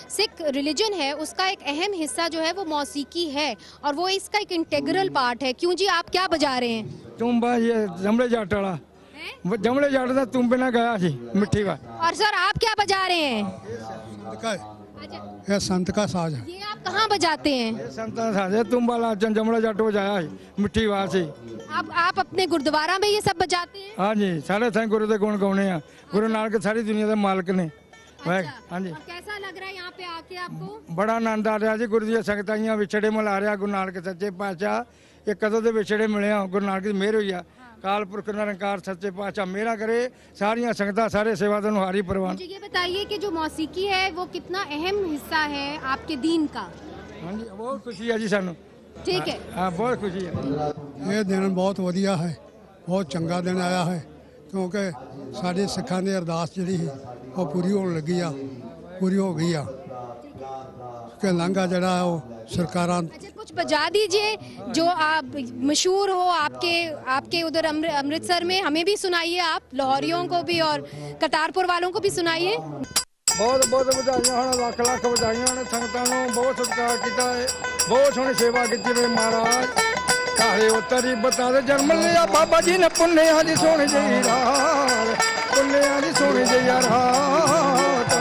सिख रिलीजन है उसका एक अहम हिस्सा जो है वो मौसीकी है और वो इसका एक इंटेग्रल पार्ट है। क्यों जी, आप क्या बजा रहे हैं? तुम्बा, ये जमड़े जाट वाला, जमड़े जाट का तुम्बे ना गया जी मिट्टी का। और सर आप क्या बजा रहे हैं? संत का है, यह संत का साज है। ये आप कहाँ बजाते हैं? ये संत का साज है, तुम वाला जमड़ा जट बजाया है मिट्टी आवाज से। आप अपने गुरुद्वारा में ये सब बजाते हैं? हाँ जी, साढ़े थे गुरु के गुण गाने हैं। गुरु नानक सारी दुनिया के मालिक ने। हाँ जी। कैसा लग रहा है यहाँ पे आके आपको? बड़ा आनंद आ रहा जी, गुरु दी संगतां विछड़े मिला रहा। गुरु नानक सच्चे पातशाह ये कदों के विछड़े मिले हैं, गुरु नानक की मेहर हुई है। काल पुरख निरंकार सच्चे पातशाह मेरा करे, सारियां संगतां सारे सेवादार हारी परवान। मुझे ये बताइए कि जो मौसीकी है वो कितना अहम हिस्सा है आपके दीन का? हाँ जी, बहुत खुशी है जी सानू। ठीक है। हाँ, बहुत खुशी है। ये दिन बहुत वधिया है, बहुत चंगा दिन आया है, क्योंकि साढ़े सिखा की अरदास जी वो पूरी होने लगी आ, पूरी हो गई आ कि लांघा जड़ा है वो सरकारां। अच्छा, कुछ बजा दीजिए जो आप मशहूर हो आपके उधर अमृतसर में, हमें भी सुनाइए, आप लाहौरियों को भी और करतारपुर वालों को भी सुनाइए। बहुत बहुत बधाइयां, लख लख बधाइयां ने संगतां नूं, बहुत सत्कार किया है, बहुत सोहनी सेवा की वे महाराज। काले उतरी बता दे जन्म लिया बाबा जी ने, पुन्निया जी सोहनी जी रात, पुन्निया जी सोहनी जी रात।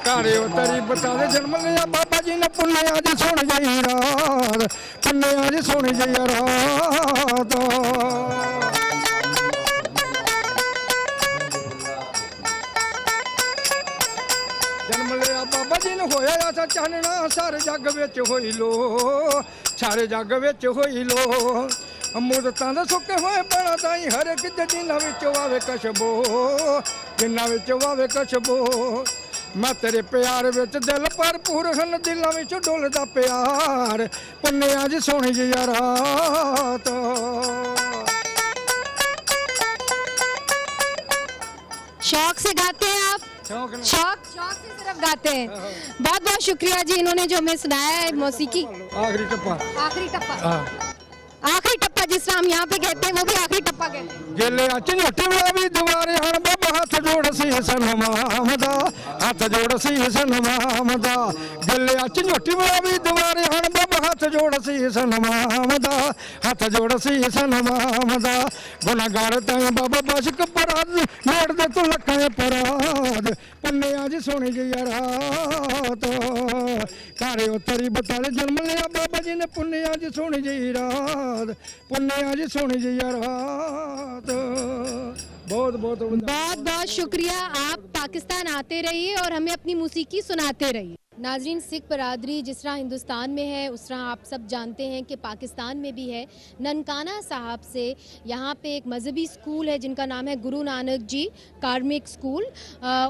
काले उतरी बता दे जन्म लिया बाबा जी ने, पुन्निया जी सोहनी जी रात, पुन्निया जी सोहनी जी रात। बाबा जी ने होया ऐसा चानना, सारे जग विच होई लो, सारे जग विच होई लो। मुदतां दे सुके होए बड़ा ताई, हर एक जिन्ना विच आवे कशबो, जिन्ना विच आवे कशबो। मैं तेरे प्यार विच दिल भरपूर हन, दिलां विच डुलदा प्यार, पुन्निया जी सोहनी जी रात। शौक से गाते हैं आप? शौक से सिर्फ गाते हैं। बहुत बहुत शुक्रिया जी, इन्होंने जो हमें सुनाया है मौसीकी। आखिरी टप्पा, आखिरी टप्पा, आखिरी टप्पा जिस तरह हम यहाँ पे कहते हैं वो भी आखिरी टप्पा कहते हैं। गेले झोटे भी दुआरे हन बाबा, हाथ जोड़ सी सनमामदा, हाथ जोड़ सी सनमामदा। गेले झोटे भी दुआरे हन बाबा, हाथ जोड़ सी सनमामदा, हाथ जोड़ सी सनमामदा। गुनाहगार ताई बाबा बस अपराध, मोड़ दे तू लखां अपराध, पुन्निया जी सोहनी जी रात। कारे उतरी बता दे जन्म लिया बाबा जी ने, पुन्निया जी सोहनी जी रात, पुन्निया जी सोहनी जी रात। बहुत बहुत बहुत बहुत शुक्रिया। आप पाकिस्तान आते रहिए और हमें अपनी मौसीकी सुनाते रहिए। नाजरीन, सिख बरादरी जिस तरह हिंदुस्तान में है उस तरह आप सब जानते हैं कि पाकिस्तान में भी है। ननकाना साहब से यहाँ पे एक मजहबी स्कूल है जिनका नाम है गुरु नानक जी कार्मिक स्कूल।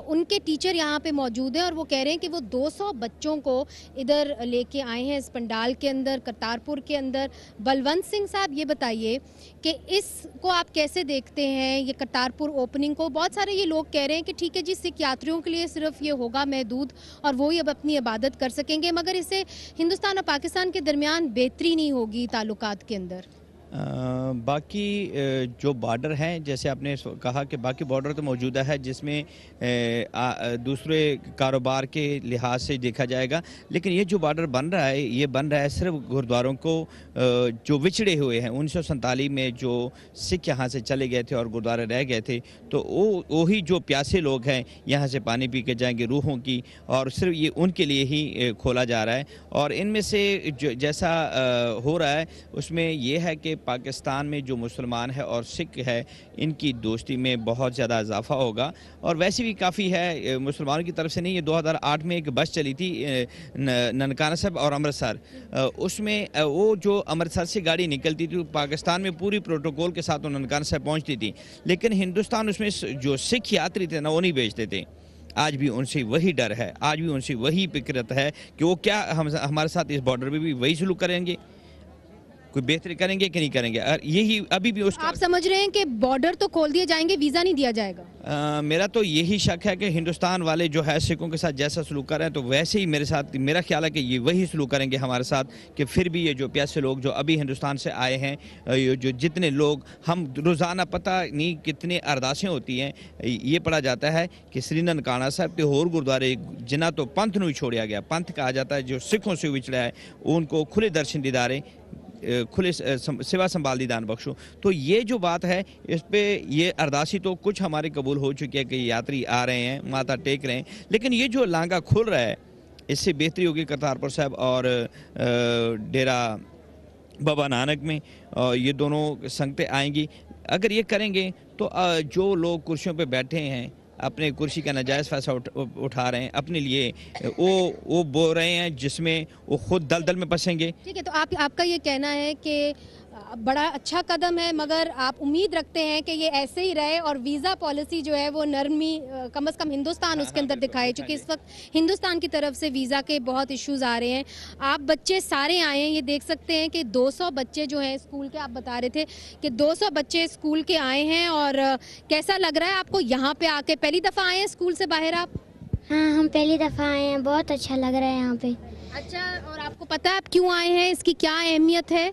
उनके टीचर यहाँ पे मौजूद हैं और वो कह रहे हैं कि वो 200 बच्चों को इधर लेके आए हैं इस पंडाल के अंदर, करतारपुर के अंदर। बलवंत सिंह साहब, ये बताइए कि इसको आप कैसे देखते हैं, ये करतारपुर ओपनिंग को? बहुत सारे ये लोग कह रहे हैं कि ठीक है जी, सिख यात्रियों के लिए सिर्फ ये होगा महदूद और वो ही अब अपनी इबादत कर सकेंगे, मगर इससे हिंदुस्तान और पाकिस्तान के दरमियान बेहतरी नहीं होगी ताल्लुकात के अंदर। बाकी जो बॉर्डर हैं, जैसे आपने कहा कि बाकी बॉर्डर तो मौजूदा है जिसमें दूसरे कारोबार के लिहाज से देखा जाएगा, लेकिन ये जो बॉर्डर बन रहा है ये बन रहा है सिर्फ गुरुद्वारों को जो विछड़े हुए हैं। 1947 में जो सिख यहाँ से चले गए थे और गुरुद्वारे रह गए थे, तो वो ही जो प्यासे लोग हैं यहाँ से पानी पी के जाएंगे रूहों की, और सिर्फ ये उनके लिए ही खोला जा रहा है। और इनमें से जो जैसा हो रहा है उसमें यह है कि पाकिस्तान में जो मुसलमान है और सिख है इनकी दोस्ती में बहुत ज़्यादा इजाफा होगा। और वैसे भी काफ़ी है मुसलमानों की तरफ से नहीं, ये 2008 में एक बस चली थी ननकाना साहब और अमृतसर, उसमें वो जो अमृतसर से गाड़ी निकलती थी पाकिस्तान में पूरी प्रोटोकॉल के साथ वो ननकाना साहब पहुँचती थी, लेकिन हिंदुस्तान उसमें जो सिख यात्री थे ना वो नहीं भेजते थे। आज भी उनसे वही डर है, आज भी उनसे वही फिक्रत है कि वो क्या हमारे साथ इस बॉर्डर पर भी वही सलूक करेंगे, कोई बेहतरी करेंगे कि नहीं करेंगे। और यही अभी भी उसका, आप समझ रहे हैं कि बॉर्डर तो खोल दिए जाएंगे, वीज़ा नहीं दिया जाएगा? मेरा तो यही शक है कि हिंदुस्तान वाले जो है सिखों के साथ जैसा सलूक कर रहे हैं तो वैसे ही मेरा ख्याल है कि ये वही सलूक करेंगे हमारे साथ, कि फिर भी ये जो प्यासे लोग जो अभी हिंदुस्तान से आए हैं, जो जितने लोग, हम रोज़ाना पता नहीं कितने अरदासें होती हैं, ये पढ़ा जाता है कि श्री ननकाना साहब के होर गुरुद्वारे जिन्हें तो पंथ नहीं छोड़ा गया, पंथ कहा जाता है जो सिखों से विछड़ा है, उनको खुले दर्शन दीदारे खुले सेवा संभाल दान बख्शो। तो ये जो बात है इस पे ये अरदासी तो कुछ हमारे कबूल हो चुकी है कि यात्री आ रहे हैं, माथा टेक रहे हैं, लेकिन ये जो लांगा खुल रहा है इससे बेहतरी होगी करतारपुर साहब और डेरा बाबा नानक में। ये दोनों संगतें आएंगी। अगर ये करेंगे तो जो लोग कुर्सियों पे बैठे हैं अपने कुर्सी का नाजायज़ फ़ायदा उठा रहे हैं, अपने लिए वो बोल रहे हैं जिसमें वो खुद दलदल में फंसेंगे। ठीक है, तो आपका ये कहना है कि बड़ा अच्छा कदम है, मगर आप उम्मीद रखते हैं कि ये ऐसे ही रहे और वीज़ा पॉलिसी जो है वो नरमी कम से कम हिंदुस्तान उसके अंदर दिखाए, चूँकि इस वक्त हिंदुस्तान की तरफ से वीज़ा के बहुत इश्यूज़ आ रहे हैं। आप बच्चे सारे आए हैं, ये देख सकते हैं कि 200 बच्चे जो हैं स्कूल के, आप बता रहे थे कि 200 बच्चे स्कूल के आए हैं। और कैसा लग रहा है आपको यहाँ पे आके? पहली दफ़ा आए हैं स्कूल से बाहर आप? हाँ, हम पहली दफ़ा आए हैं, बहुत अच्छा लग रहा है यहाँ पे। अच्छा, और आपको पता है आप क्यों आए हैं, इसकी क्या अहमियत है?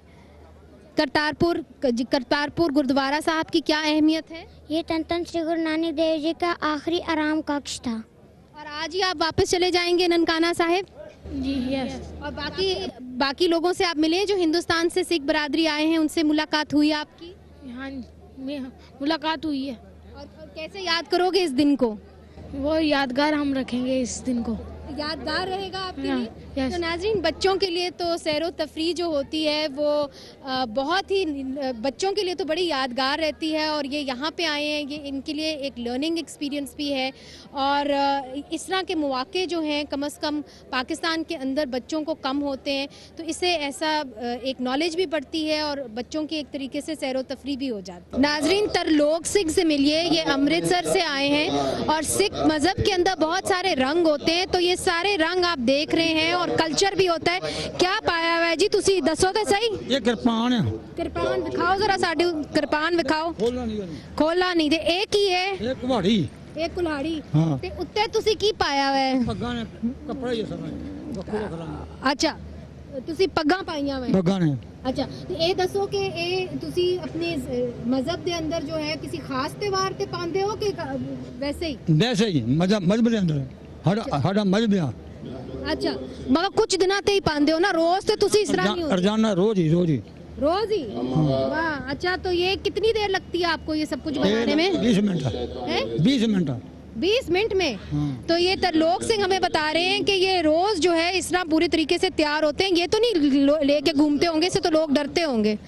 करतारपुर गुरुद्वारा साहब की क्या अहमियत है? ये धन श्री गुरु नानक देव जी का आखिरी आराम कक्ष था। और आज ही आप वापस चले जाएंगे ननकाना साहिब? जी यस। और बाकी लोगों से आप मिले जो हिंदुस्तान से सिख बरादरी आए हैं, उनसे मुलाकात हुई आपकी? हाँ, मुलाकात हुई है। और कैसे याद करोगे इस दिन को? वो यादगार हम रखेंगे इस दिन को, यादगार रहेगा आपके लिए। यस। तो नाज़रीन, बच्चों के लिए तो सैर व तफरीह जो होती है वो बहुत ही बच्चों के लिए तो बड़ी यादगार रहती है। और ये यहाँ पे आए हैं, ये इनके लिए एक लर्निंग एक्सपीरियंस भी है। और इस तरह के मौके जो हैं कम से कम पाकिस्तान के अंदर बच्चों को कम होते हैं, तो इससे ऐसा एक नॉलेज भी बढ़ती है और बच्चों की एक तरीके से सैर व तफरीह भी हो जाती है। नाज़रीन, तरलोक सिंह से मिलिए, ये अमृतसर से आए हैं और सिख मज़हब के अंदर बहुत सारे रंग होते हैं, तो ये सारे रंग आप देख रहे हैं और कल्चर भी होता है। क्या पाया हुआ है जी, तुसी दसो तो सही। ये किरपान है। किरपान दिखाओ जरा, साडी किरपान दिखाओ। खोला नहीं, ते एक ही है, एक कुल्हाड़ी, एक कुल्हाड़ी। हाँ। ते उत्ते तुसी की पाया हुआ है? पग्गां ने कपड़ा ही सब। अच्छा, तुसी पग्गां पाईयां हुआ? पग्गां ने। अच्छा, तो ये दसो कि ये तुसी अपने मजहब के अंदर जो है किसी खास त्योहार ते पांदे हो कि वैसे ही? वैसे ही मजहब के अंदर हड़ा मजहब है। अच्छा, मगर कुछ दिना ते ही पांदे हो ना, रोज ते तुसी इस तरह नहीं हो? रोजाना रोज ही रोज ही। वाह, अच्छा, तो ये कितनी देर लगती है आपको ये सब कुछ बनाने में? 20 मिनट। 20 मिनट। 20 मिनट में? तो ये तरलोक सिंह हमें बता रहे हैं कि ये रोज जो है इस तरह पूरे तरीके से तैयार होते हैं। ये तो नहीं लेके घूमते होंगे, इससे तो लोग डरते होंगे।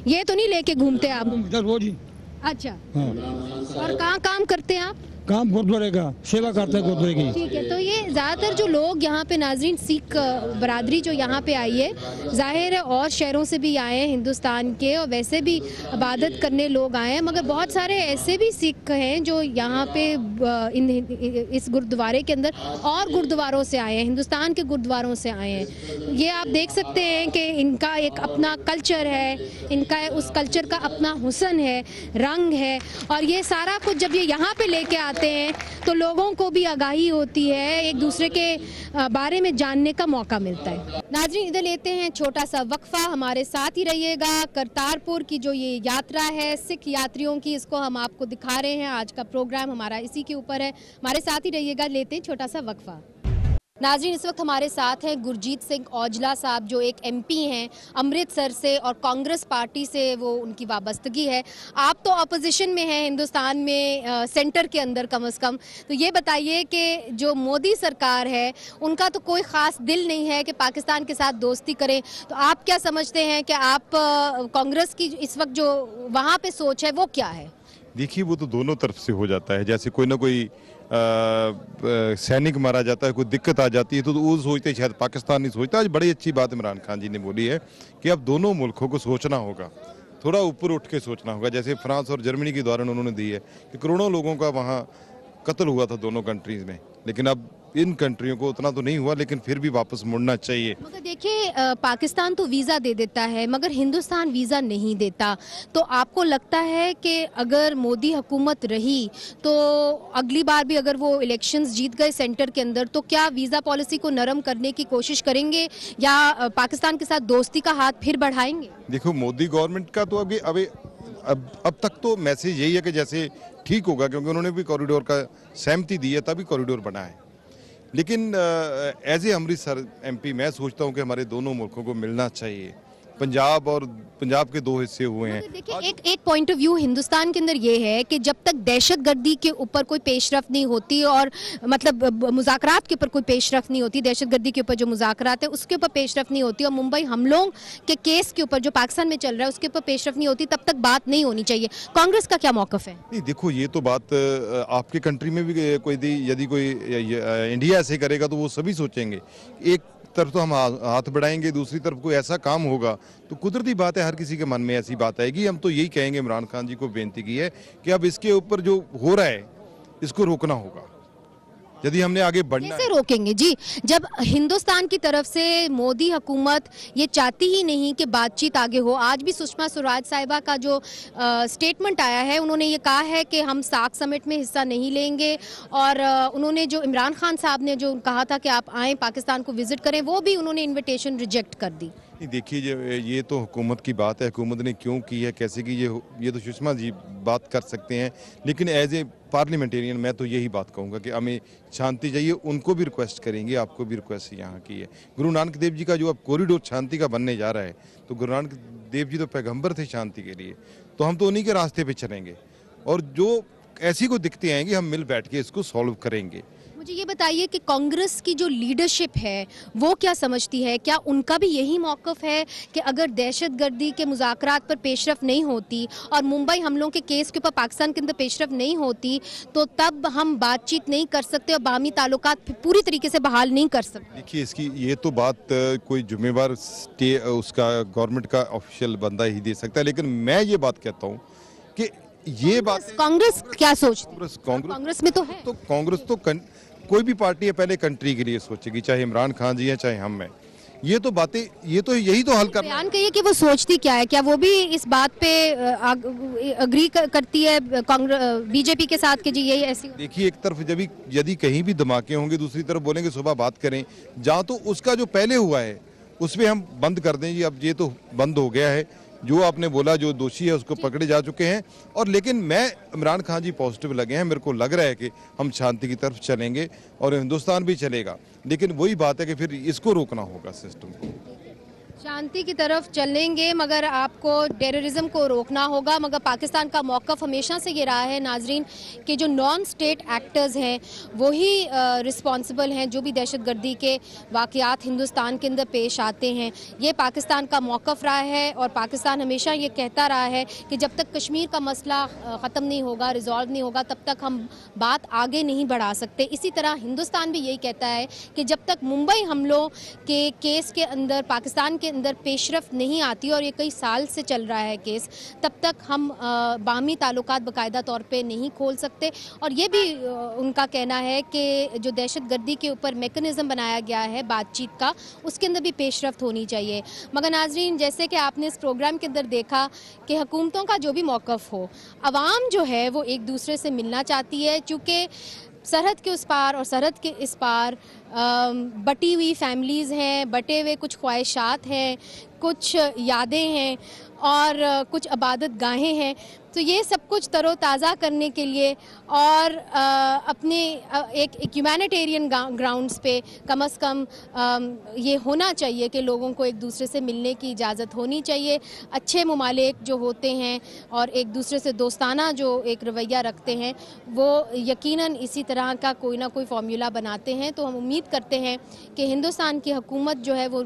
ये तो नहीं लेके घूमते आप? रोज ही। अच्छा, और कहाँ काम करते हैं आप? काम गुरुद्वारे का सेवा करते हैं, गुरुद्वारे की। ठीक है, तो ये ज़्यादातर जो लोग यहाँ पे नाजरीन सिख बरादरी जो यहाँ पे आई है, जाहिर है और शहरों से भी आए हैं हिंदुस्तान के, और वैसे भी इबादत करने लोग आए हैं, मगर बहुत सारे ऐसे भी सिख हैं जो यहाँ पे इस गुरुद्वारे के अंदर और गुरुद्वारों से आए हैं, हिंदुस्तान के गुरुद्वारों से आए हैं। ये आप देख सकते हैं कि इनका एक अपना कल्चर है, इनका उस कल्चर का अपना हुस्न है, रंग है, और ये सारा कुछ जब ये यहाँ पे लेके आते हैं तो लोगों को भी आगाही होती है, एक दूसरे के बारे में जानने का मौका मिलता है। नाज़रीन, इधर लेते हैं छोटा सा वक्फा, हमारे साथ ही रहिएगा। करतारपुर की जो ये यात्रा है सिख यात्रियों की, इसको हम आपको दिखा रहे हैं। आज का प्रोग्राम हमारा इसी के ऊपर है, हमारे साथ ही रहिएगा। लेते हैं छोटा सा वक्फा। नाज़रीन, इस वक्त हमारे साथ हैं गुरजीत सिंह औजला साहब, जो एक MP हैं अमृतसर से और कांग्रेस पार्टी से वो उनकी वाबस्तगी है। आप तो अपोजिशन में हैं हिंदुस्तान में, सेंटर के अंदर कम से कम, तो ये बताइए कि जो मोदी सरकार है उनका तो कोई ख़ास दिल नहीं है कि पाकिस्तान के साथ दोस्ती करें, तो आप क्या समझते हैं कि आप कांग्रेस की इस वक्त जो वहाँ पर सोच है वो क्या है? देखिए, वो तो दोनों तरफ से हो जाता है। जैसे कोई ना कोई सैनिक मारा जाता है, कोई दिक्कत आ जाती है तो वो सोचते शायद पाकिस्तान नहीं सोचता। आज बड़ी अच्छी बात इमरान खान जी ने बोली है कि अब दोनों मुल्कों को सोचना होगा, थोड़ा ऊपर उठ के सोचना होगा। जैसे फ्रांस और जर्मनी की उदाहरण उन्होंने दी है कि करोड़ों लोगों का वहाँ कत्ल हुआ था दोनों कंट्रीज़ में, लेकिन अब इन कंट्रियों को उतना तो नहीं हुआ, लेकिन फिर भी वापस मुड़ना चाहिए। मगर देखिए, पाकिस्तान तो वीज़ा दे देता है मगर हिंदुस्तान वीज़ा नहीं देता, तो आपको लगता है कि अगर मोदी हुकूमत रही तो अगली बार भी अगर वो इलेक्शंस जीत गए सेंटर के अंदर, तो क्या वीज़ा पॉलिसी को नरम करने की कोशिश करेंगे या पाकिस्तान के साथ दोस्ती का हाथ फिर बढ़ाएंगे? देखो, मोदी गवर्नमेंट का तो अब तक तो मैसेज यही है कि जैसे ठीक होगा, क्योंकि उन्होंने भी कॉरिडोर का सहमति दी है तभी कॉरिडोर बना है। लेकिन एज ए अमृतसर MP मैं सोचता हूं कि हमारे दोनों मुल्कों को मिलना चाहिए, पंजाब और पंजाब के 2 हिस्से हुए हैं। देखिए एक पॉइंट ऑफ व्यू हिंदुस्तान के अंदर ये है कि जब तक दहशतगर्दी के ऊपर कोई पेशरफ्त नहीं होती और मतलब मुज़ाकरात के ऊपर कोई पेशरफ्त नहीं होती, दहशतगर्दी के ऊपर जो मुज़ाकरात है उसके ऊपर पेशरफ्त नहीं होती और मुंबई हमलों के केस के ऊपर जो पाकिस्तान में चल रहा है उसके ऊपर पेशरफ्त नहीं होती, तब तक बात नहीं होनी चाहिए। कांग्रेस का क्या मौक़िफ़ है? नहीं देखो, ये तो बात आपके कंट्री में भी यदि कोई इंडिया ऐसे करेगा तो वो सभी सोचेंगे। एक तरफ तो हम हाथ बढ़ाएंगे, दूसरी तरफ कोई ऐसा काम होगा तो कुदरती बात है हर किसी के मन में ऐसी बात आएगी। हम तो यही कहेंगे, इमरान खान जी को बेनती की है कि अब इसके ऊपर जो हो रहा है इसको रोकना होगा। यदि हमने आगे बढ़ना कैसे रोकेंगे जी, जब हिंदुस्तान की तरफ से मोदी हुकूमत ये चाहती ही नहीं कि बातचीत आगे हो। आज भी सुषमा स्वराज साहिबा का जो स्टेटमेंट आया है, उन्होंने ये कहा है कि हम सार्क समिट में हिस्सा नहीं लेंगे और उन्होंने जो इमरान खान साहब ने जो कहा था कि आप आएँ पाकिस्तान को विजिट करें, वो भी उन्होंने इन्विटेशन रिजेक्ट कर दी। देखिए, ये तो हुकूमत की बात है, हुकूमत ने क्यों की है, कैसे की, ये तो सुषमा जी बात कर सकते हैं। लेकिन एज ए पार्लियामेंटेरियन मैं तो यही बात कहूँगा कि हमें शांति चाहिए। उनको भी रिक्वेस्ट करेंगे, आपको भी रिक्वेस्ट यहाँ की है। गुरु नानक देव जी का जो अब कॉरिडोर शांति का बनने जा रहा है, तो गुरु नानक देव जी तो पैगंबर थे शांति के लिए, तो हम तो उन्हीं के रास्ते पे चलेंगे और जो ऐसी को दिक्कतें आएंगी हम मिल बैठ के इसको सॉल्व करेंगे। मुझे ये बताइए कि कांग्रेस की जो लीडरशिप है वो क्या समझती है? क्या उनका भी यही मौक़िफ़ है कि अगर दहशतगर्दी के मुज़ाकरात पर पेशरफ्त नहीं होती और मुंबई हमलों के केस के ऊपर पाकिस्तान के अंदर पेशरफ्त नहीं होती तो तब हम बातचीत नहीं कर सकते और बाहमी ताल्लुकात पूरी तरीके से बहाल नहीं कर सकते? देखिए, इसकी ये तो बात कोई जिम्मेवार उसका गवर्नमेंट का ऑफिशियल बंदा ही दे सकता है, लेकिन मैं ये बात कहता हूँ कि ये बात कांग्रेस क्या सोचती है? कांग्रेस में तो है, तो कांग्रेस तो कोई भी पार्टी है पहले कंट्री के लिए सोचेगी, चाहे इमरान खान जी हैं चाहे हम हैं। ये तो बातें, ये तो यही तो हल करना। बयान कहिए कि वो सोचती क्या है, क्या वो भी इस बात पे अग्री करती है कांग्रेस बीजेपी के साथ कि जी यही ऐसी? देखिए, एक तरफ यदि कहीं भी धमाके होंगे, दूसरी तरफ बोलेंगे सुबह बात करें, जहाँ तो उसका जो पहले हुआ है उस पर हम बंद कर दें जी, अब ये तो बंद हो गया है। जो आपने बोला, जो दोषी है उसको पकड़े जा चुके हैं। और लेकिन मैं इमरान खान जी पॉजिटिव लगे हैं, मेरे को लग रहा है कि हम शांति की तरफ चलेंगे और हिंदुस्तान भी चलेगा। लेकिन वही बात है कि फिर इसको रोकना होगा, सिस्टम को। शांति की तरफ चलेंगे मगर आपको टेररिज्म को रोकना होगा। मगर पाकिस्तान का मौक़िफ़ हमेशा से ये रहा है नाजरीन कि जो नॉन स्टेट एक्टर्स हैं वही रिस्पॉन्सिबल हैं जो भी दहशतगर्दी के वाक़यात हिंदुस्तान के अंदर पेश आते हैं। ये पाकिस्तान का मौक़िफ़ रहा है और पाकिस्तान हमेशा ये कहता रहा है कि जब तक कश्मीर का मसला ख़त्म नहीं होगा, रिजॉल्व नहीं होगा, तब तक हम बात आगे नहीं बढ़ा सकते। इसी तरह हिंदुस्तान भी यही कहता है कि जब तक मुंबई हमलों के केस के अंदर पाकिस्तान के अंदर पेशरफ्त नहीं आती और ये कई साल से चल रहा है केस, तब तक हम बाहमी ताल्लुकात बाकायदा तौर पे नहीं खोल सकते। और ये भी उनका कहना है कि जो दहशतगर्दी के ऊपर मेकनिज़म बनाया गया है बातचीत का, उसके अंदर भी पेशरफ्त होनी चाहिए। मगर नाजरीन, जैसे कि आपने इस प्रोग्राम के अंदर देखा कि हुकूमतों का जो भी मौक़िफ़ हो, अवाम जो है वो एक दूसरे से मिलना चाहती है। चूँकि सरहद के उस पार और सरहद के इस पार बटी हुई फैमिलीज़ हैं, बटे हुए कुछ ख्वाहिशात हैं, कुछ यादें हैं और कुछ इबादत गाहें हैं। तो ये सब कुछ तरोताज़ा करने के लिए और अपने एक ह्यूमैनिटेरियन ग्राउंड्स पे कम से कम ये होना चाहिए कि लोगों को एक दूसरे से मिलने की इजाज़त होनी चाहिए। अच्छे ममालिक जो होते हैं और एक दूसरे से दोस्ताना जो एक रवैया रखते हैं, वो यकीनन इसी तरह का कोई ना कोई फार्मूला बनाते हैं। तो हम उम्मीद करते हैं कि हिंदुस्तान की हुकूमत जो है वो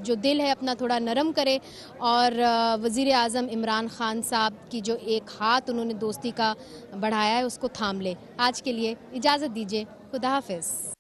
जो दिल है अपना थोड़ा नरम करे और वज़ीर आज़म इमरान खान साहब की जो एक हाथ उन्होंने दोस्ती का बढ़ाया है उसको थाम ले। आज के लिए इजाज़त दीजिए, खुदा हाफिज़।